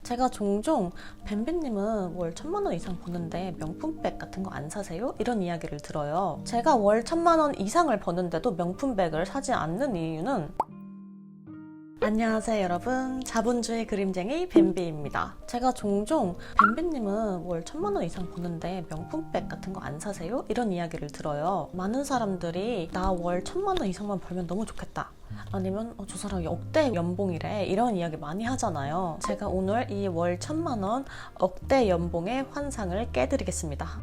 제가 종종 뱀뱀님은 월 1000만원 이상 버는데 명품백 같은 거 안 사세요? 이런 이야기를 들어요. 제가 월 1000만원 이상을 버는데도 명품백을 사지 않는 이유는 안녕하세요 여러분, 자본주의 그림쟁이 뱀비입니다. 제가 종종 뱀비님은 월 1000만원 이상 버는데 명품백 같은 거 안 사세요? 이런 이야기를 들어요. 많은 사람들이 나 월 1000만원 이상만 벌면 너무 좋겠다, 아니면 저 사람이 억대 연봉이래, 이런 이야기 많이 하잖아요. 제가 오늘 이 월 1000만원 억대 연봉의 환상을 깨드리겠습니다.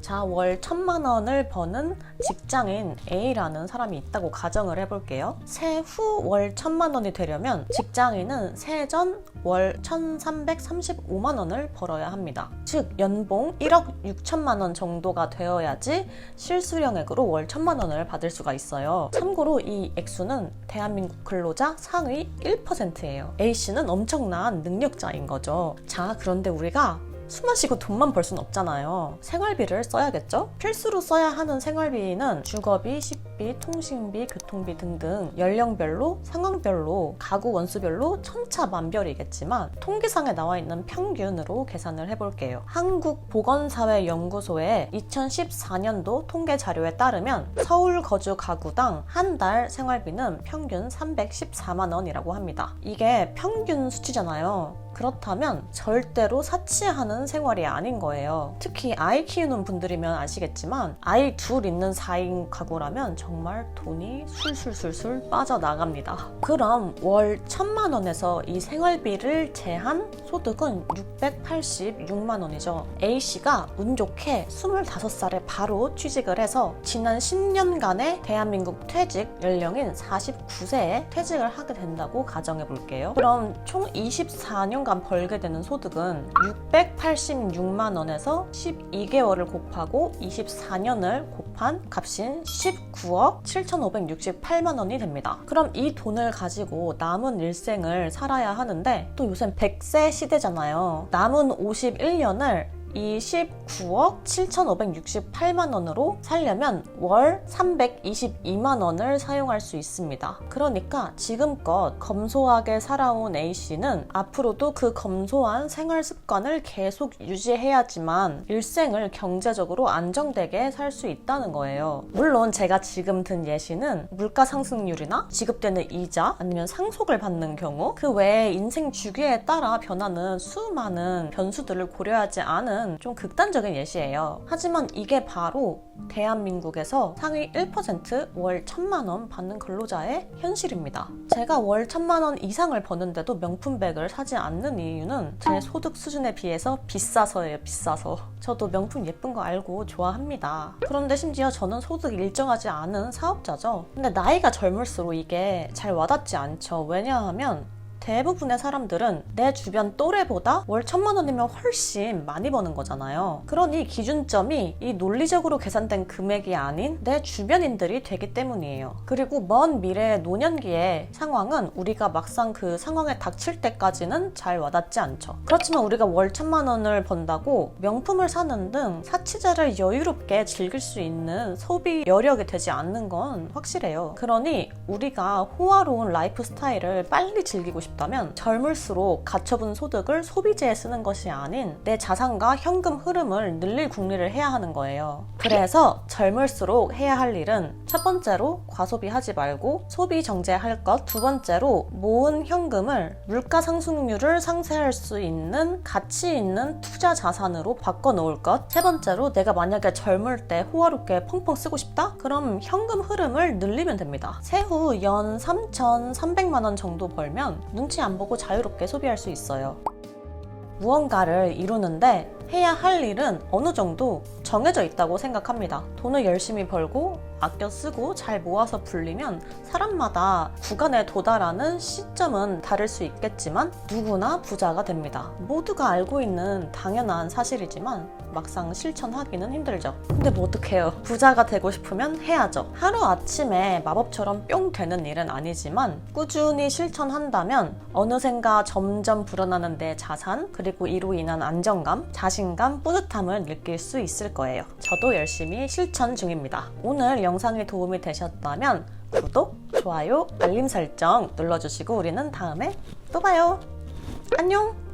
자, 월 1000만원을 버는 직장인 A라는 사람이 있다고 가정을 해볼게요. 세후 월 1000만원이 되려면 직장인은 세전 월 1335만원을 벌어야 합니다. 즉 연봉 1억 6천만원 정도가 되어야지 실수령액으로 월 1000만원을 받을 수가 있어요. 참고로 이 액수는 대한민국 근로자 상위 1%예요. A씨는 엄청난 능력자인 거죠. 자, 그런데 우리가 숨 마시고 돈만 벌 순 없잖아요. 생활비를 써야겠죠? 필수로 써야 하는 생활비는 주거비, 식비, 통신비, 교통비 등등 연령별로, 상황별로, 가구 원수별로 천차만별이겠지만 통계상에 나와 있는 평균으로 계산을 해볼게요. 한국보건사회연구소의 2014년도 통계 자료에 따르면 서울 거주 가구당 한 달 생활비는 평균 314만원이라고 합니다. 이게 평균 수치잖아요. 그렇다면 절대로 사치하는 생활이 아닌 거예요. 특히 아이 키우는 분들이면 아시겠지만 아이 둘 있는 4인 가구라면 정말 돈이 술술술술 빠져나갑니다. 그럼 월 1000만원에서 이 생활비를 제한 소득은 686만원이죠. A씨가 운 좋게 25살에 바로 취직을 해서 지난 10년간의 대한민국 퇴직 연령인 49세에 퇴직을 하게 된다고 가정해 볼게요. 그럼 총 24년간 벌게 되는 소득은 686만원에서 12개월을 곱하고 24년을 곱한 값인 19억 7568만원이 됩니다. 그럼 이 돈을 가지고 남은 일생을 살아야 하는데 또 요새 100세 시대잖아요. 남은 51년을 이 19억 7568만원으로 살려면 월 322만원을 사용할 수 있습니다. 그러니까 지금껏 검소하게 살아온 A씨는 앞으로도 그 검소한 생활 습관을 계속 유지해야지만 일생을 경제적으로 안정되게 살 수 있다는 거예요. 물론 제가 지금 든 예시는 물가 상승률이나 지급되는 이자 아니면 상속을 받는 경우 그 외에 인생 주기에 따라 변하는 수많은 변수들을 고려하지 않은 좀 극단적인 예시예요. 하지만 이게 바로 대한민국에서 상위 1% 월 1000만원 받는 근로자의 현실입니다. 제가 월 1000만원 이상을 버는데도 명품백을 사지 않는 이유는 제 소득 수준에 비해서 비싸서예요. 비싸서. 저도 명품 예쁜 거 알고 좋아합니다. 그런데 심지어 저는 소득이 일정하지 않은 사업자죠. 근데 나이가 젊을수록 이게 잘 와닿지 않죠. 왜냐하면 대부분의 사람들은 내 주변 또래보다 월 1000만원이면 훨씬 많이 버는 거잖아요. 그러니 기준점이 이 논리적으로 계산된 금액이 아닌 내 주변인들이 되기 때문이에요. 그리고 먼 미래의 노년기의 상황은 우리가 막상 그 상황에 닥칠 때까지는 잘 와닿지 않죠. 그렇지만 우리가 월 1000만원을 번다고 명품을 사는 등 사치제를 여유롭게 즐길 수 있는 소비 여력이 되지 않는 건 확실해요. 그러니 우리가 호화로운 라이프 스타일을 빨리 즐기고 싶다면 젊을수록 가처분 소득을 소비재에 쓰는 것이 아닌 내 자산과 현금 흐름을 늘릴 궁리를 해야 하는 거예요. 그래서 젊을수록 해야 할 일은 첫 번째로 과소비하지 말고 소비 정제할 것, 두 번째로 모은 현금을 물가 상승률을 상쇄할 수 있는 가치 있는 투자 자산으로 바꿔 놓을 것, 세 번째로 내가 만약에 젊을 때 호화롭게 펑펑 쓰고 싶다? 그럼 현금 흐름을 늘리면 됩니다. 세후 연 3,300만원 정도 벌면 눈치 안 보고 자유롭게 소비할 수 있어요. 무언가를 이루는데 해야 할 일은 어느 정도 정해져 있다고 생각합니다. 돈을 열심히 벌고 아껴 쓰고 잘 모아서 불리면 사람마다 구간에 도달하는 시점은 다를 수 있겠지만 누구나 부자가 됩니다. 모두가 알고 있는 당연한 사실이지만 막상 실천하기는 힘들죠. 근데 뭐 어떡해요. 부자가 되고 싶으면 해야죠. 하루아침에 마법처럼 뿅 되는 일은 아니지만 꾸준히 실천한다면 어느샌가 점점 불어나는 내 자산, 그리고 이로 인한 안정감, 자신감, 뿌듯함을 느낄 수 있을 거예요. 저도 열심히 실천 중입니다. 오늘 영상이 도움이 되셨다면 구독, 좋아요, 알림 설정 눌러주시고 우리는 다음에 또 봐요. 안녕!